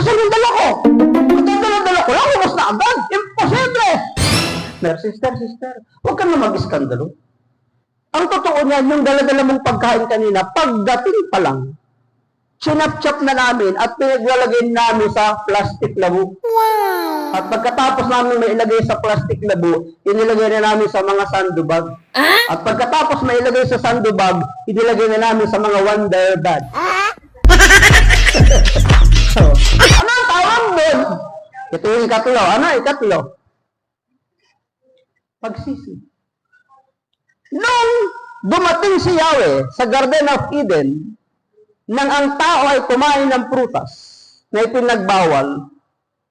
Nasaan yung dala ko? Magdadala-dala ko lang, ubos na agad. Imposible! Sister, huwag ka na mag-iskandalo. Ang totoo niyan, yung dala-dala mong pagkain kanina, pagdating pa lang, sinap-chap na namin at pinaglalagay namin sa plastic labo. Wow! At pagkatapos namin may ilagay sa plastic labo, inilagay na namin sa mga sandubag. At pagkatapos may ilagay sa sandubag, inilagay na namin sa mga wonder bag. So, ano ang tawag doon? Ito yung ikatlo. Ano ikatlo? Pagsisi. Nung dumating si Yahweh sa Garden of Eden, nang ang tao ay kumain ng prutas na ipinagbawal,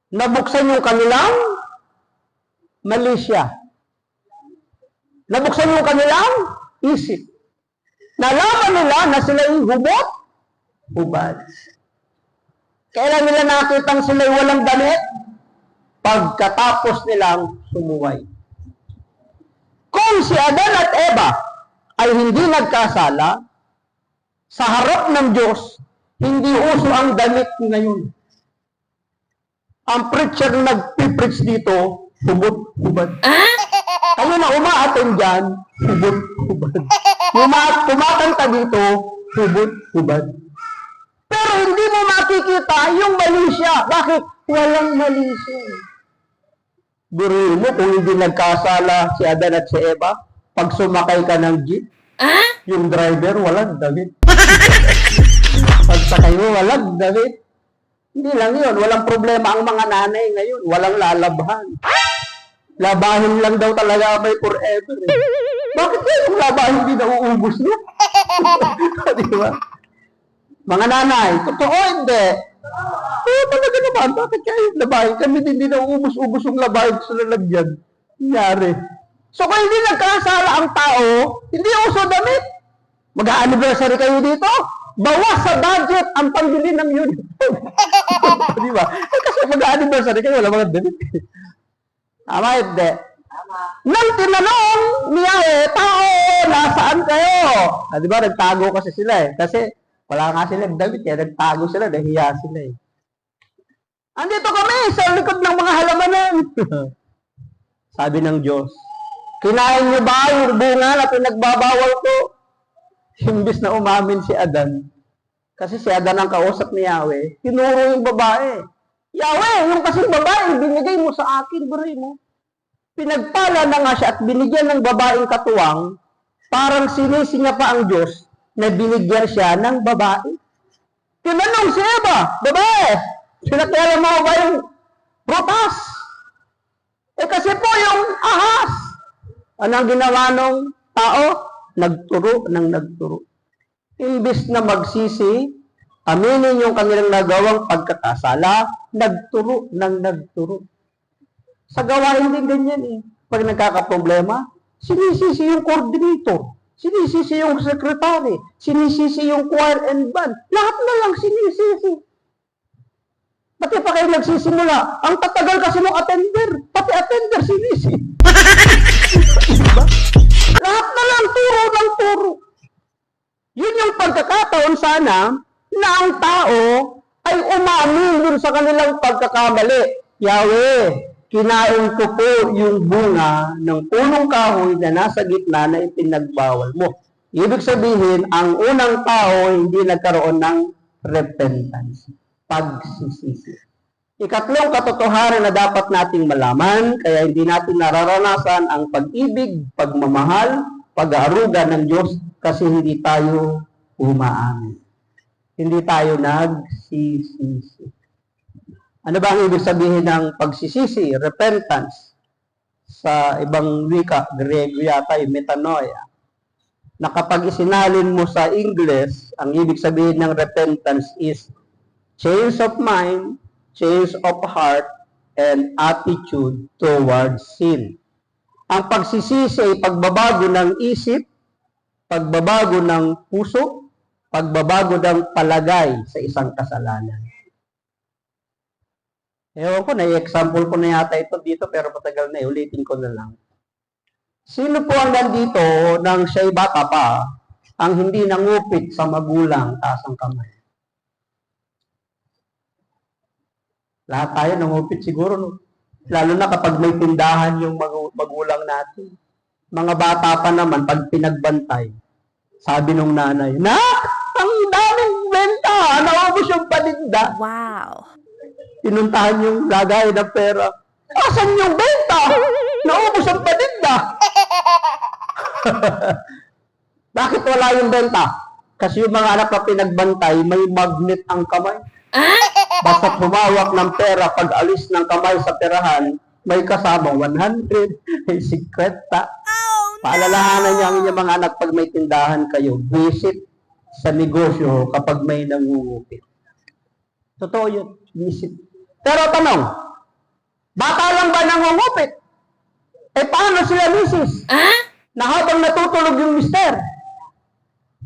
nabuksan yung kanilang mali siya. Nabuksan yung kanilang isip. Nalaman nila na sila yung hubad. Kailan nila nakitang sila'y walang damit? Pagkatapos nilang sumuway. Kung si Adan at Eva ay hindi nagkasala, sa harap ng Diyos, hindi uso ang damit ngayon. Ang preacher na nagpipreach dito, hubad. Kayo na umaatin dyan, hubad. Kumakanta dito, hubad. Pero hindi mo makikita yung mali siya. Bakit? Walang mali siya. Guruin mo, kung hindi nagkasala si Adan at si Eva, pag sumakay ka ng jeep, yung driver, walang damit. Pag sakay mo, walang damit. Hindi lang yun. Walang problema ang mga nanay ngayon. Walang lalabhan. Labahin lang daw talaga may forever. Bakit kayo yung labahin hindi nauubos niya? Diba? Mga nanay, totoo hindi. Talaga naman, bakit kayo yung labahin? Kami hindi nauubos-ubos yung labahin sa lalagyan. Nangyari. So kung hindi nagkasala ang tao, hindi uso damit. Mag-a-anniversary kayo dito? Bawas sa budget ang pambili ng uniform. Di ba? Kasi mag-a-anniversary kayo, wala mga damit. Tama, hindi. Nang tinanong niya tao, nasaan kayo? Di ba, nagtago kasi sila Kasi wala nga sila damit nagtago sila, nahiya sila Andito kami sa likod ng mga halamanan. Sabi ng Diyos, kinain niyo ba yung bunga na pinagbabawal ko? Imbis na umamin si Adan. Kasi si Adan ang kausap ni Yahweh, tinuro yung babae. Yahweh, yung kasing babae, binigay mo sa akin, bro mo. Pinagpala na nga siya at binigyan ng babaeng katuwang, parang sinisi niya pa ang Diyos na binigyan siya ng babae. Tinanong si Eva, babae, sinakyalan mo ba yung prutas? Kasi po yung ahas. Anong ginawa ng tao? Nagturo. Imbis na magsisi, aminin yung kanilang nagawang pagkakasala, nagturo. Sa gawain din ganyan Pag nagkakaproblema, sinisisi yung coordinator, sinisisi yung secretary, sinisisi yung choir and band. Lahat na lang sinisisi. Pati pa kayo nagsisimula. Ang tatagal kasi ng attender. Pati attender sinisi. Diba? Lahat na lang turo. Yun yung pagkakataon sana na ang tao ay umamin dun sa kanilang pagkakamali. Yahweh, kinain ko po yung bunga ng punong kahoy na nasa gitna na ipinagbawal mo. Ibig sabihin, ang unang tao hindi nagkaroon ng repentance. Pagsisisi. Ikatlong katotohanan na dapat nating malaman, kaya hindi natin nararanasan ang pag-ibig, pagmamahal, pag-aaruga ng Diyos kasi hindi tayo umaamin. Hindi tayo nagsisisi. Ano ba ang ibig sabihin ng pagsisisi, repentance? Sa ibang wika, Grego yata, metanoia. Na kapag isinalin mo sa English, ang ibig sabihin ng repentance is change of mind, change of heart, and attitude towards sin. Ang pagsisisi ay pagbabago ng isip, pagbabago ng puso, pagbabago ng palagay sa isang kasalanan. Ewan ko, na-example ko na yata ito dito, pero matagal na ulitin ko na lang. Sino po ang nandito nang siya'y bata pa, ang hindi nangupit sa magulang, taas ang kamay? Lahat tayo nangupit siguro, no? Lalo na kapag may tindahan yung magulang natin. Mga bata pa naman, pag pinagbantay, sabi nung nanay, "Nak, ang daming benta! Naubos yung paninda." Wow. Pinuntahan yung lagay ng pera. "Asan yung benta? Naubos ang paninda." Bakit wala yung benta? Kasi yung mga anak na pinagbantay, may magnet ang kamay. Basta humawak ng pera, pag alis ng kamay sa perahan, may kasamang 100, may 50. Paalalahanan niya ang inyong mga anak pag may tindahan kayo, visit sa negosyo kapag may nangungupit. Totoo yun, visit. Pero tanong, bata lang ba nangungupit? Paano sila misis? Na habang natutulog yung mister,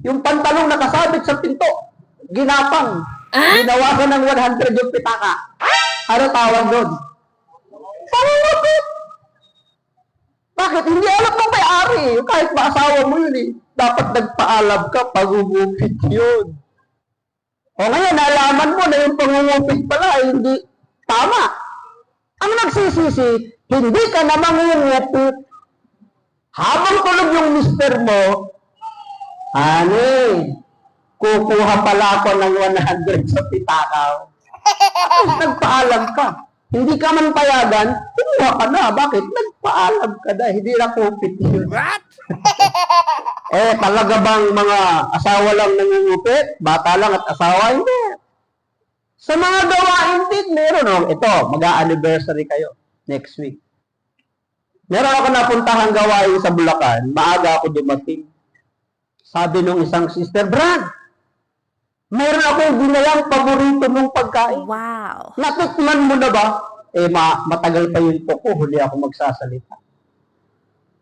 yung pantalong nakasabit sa pinto, ginapang, ginawasan ng 100 yung pitaka. Ano tawag doon? Pangungupit! Bakit? Hindi alam ng may-ari. Kahit maasawa mo yun eh. Dapat nagpaalam ka, pagugupit yun. O ngayon, nalaman mo na yung pangungupit pala, hindi tama. Ang nagsisisi, hindi ka na mangungupit. Habang tulog yung mister mo, "Honey, kukuha pala ako ng 100 sa pitakaw." Tapos nagpaalam ka. Hindi ka man payagan, kumuha ka na. Bakit? Nagpaalam ka na. Hindi na kupit yun. What? Talaga bang mga asawa lang nangungupit? Bata lang at asawa? Hindi. Sa mga gawain din, meron. No? Ito, mag-a-anniversary kayo next week. Meron ako napuntahang gawain sa Bulacan. Maaga ako dumating. Sabi nung isang sister, "Brad, meron akong ginayang paborito mong pagkain. Wow. Natikman mo na ba?" Matagal pa yun po ko, huli ako magsasalita.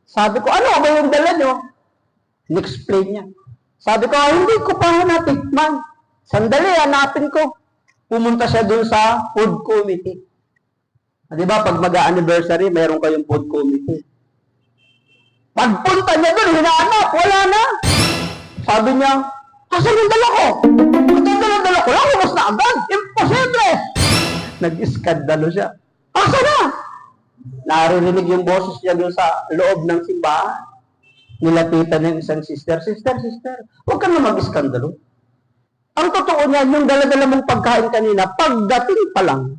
Sabi ko, "Ano ba yung dala nyo?" In-explain niya. Sabi ko, "Hindi ko pa natikman. Sandali, hanapin ko." Pumunta siya dun sa food committee. Di ba, pag mag-anniversary, mayroon kayong food committee. Pagpunta niya dun, hinahanap, wala na. Sabi niya, "Asan yung dala ko? Ito yung dala ko, lumabas na agad. Imposible!" Nag-iskandalo siya. "Asa na?" Naririnig yung boses niya doon sa loob ng simbahan. Nilapitan ng isang sister, "Sister, huwag ka na mag-iskandalo. Ang totoo niyan, yung dala-dala mong pagkain kanina, pagdating pa lang,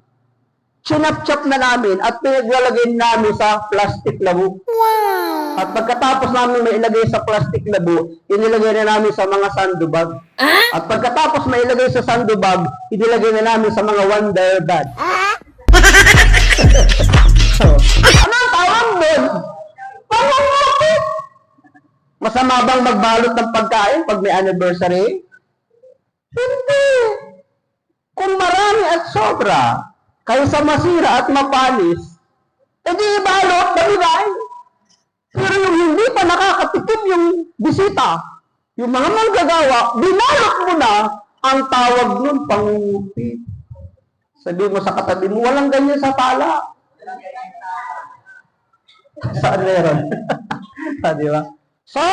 sinap-chap na namin at pinaglalagay namin sa plastic labo. Wow. At pagkatapos namin mailagay sa plastic labo, inilagay na namin sa mga sandubag. At pagkatapos mailagay sa sandubag, inilagay na namin sa mga wonder bag." Ano ang tawag doon? Pangungupit! Masama bang magbalot ng pagkain pag may anniversary? Hindi. Kung marami at sobra, kaysa masira at mapanis, edi ibalot, dalibain. Pero yung hindi pa nakakatikim yung bisita, yung mga manggagawa, binalot mo na, ang tawag nun, pangungupit. Sabi mo sa katabi mo, walang ganyan sa tala. Saan meron? Di ba? So,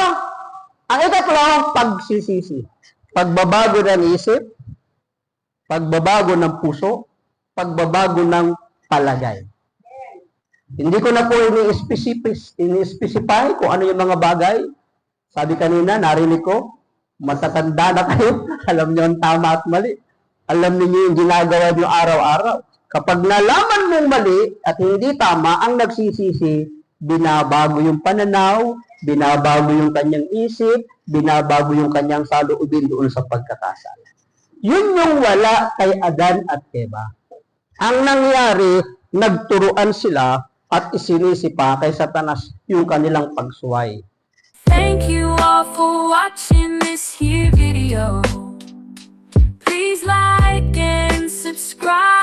ang ikatlo, pagsisisi. Pagbabago ng isip, pagbabago ng puso, pagbabago ng palagay. Hindi ko na po ini-specify kung ano yung mga bagay. Sabi kanina, narinig ko, matatanda na kayo. Alam niyo ang tama at mali. Alam niyo yung ginagawa niyo araw-araw. Kapag nalaman mong mali at hindi tama, ang nagsisisi, binabago yung pananaw, binabago yung kanyang isip, binabago yung kanyang saloobin doon sa pagkakasala. Yun yung wala kay Adan at Eva. Ang nangyari, nagturuan sila at isinisi pa kay Satanas yung kanilang pagsuway. Thank you all for watching this here video. Please like and subscribe.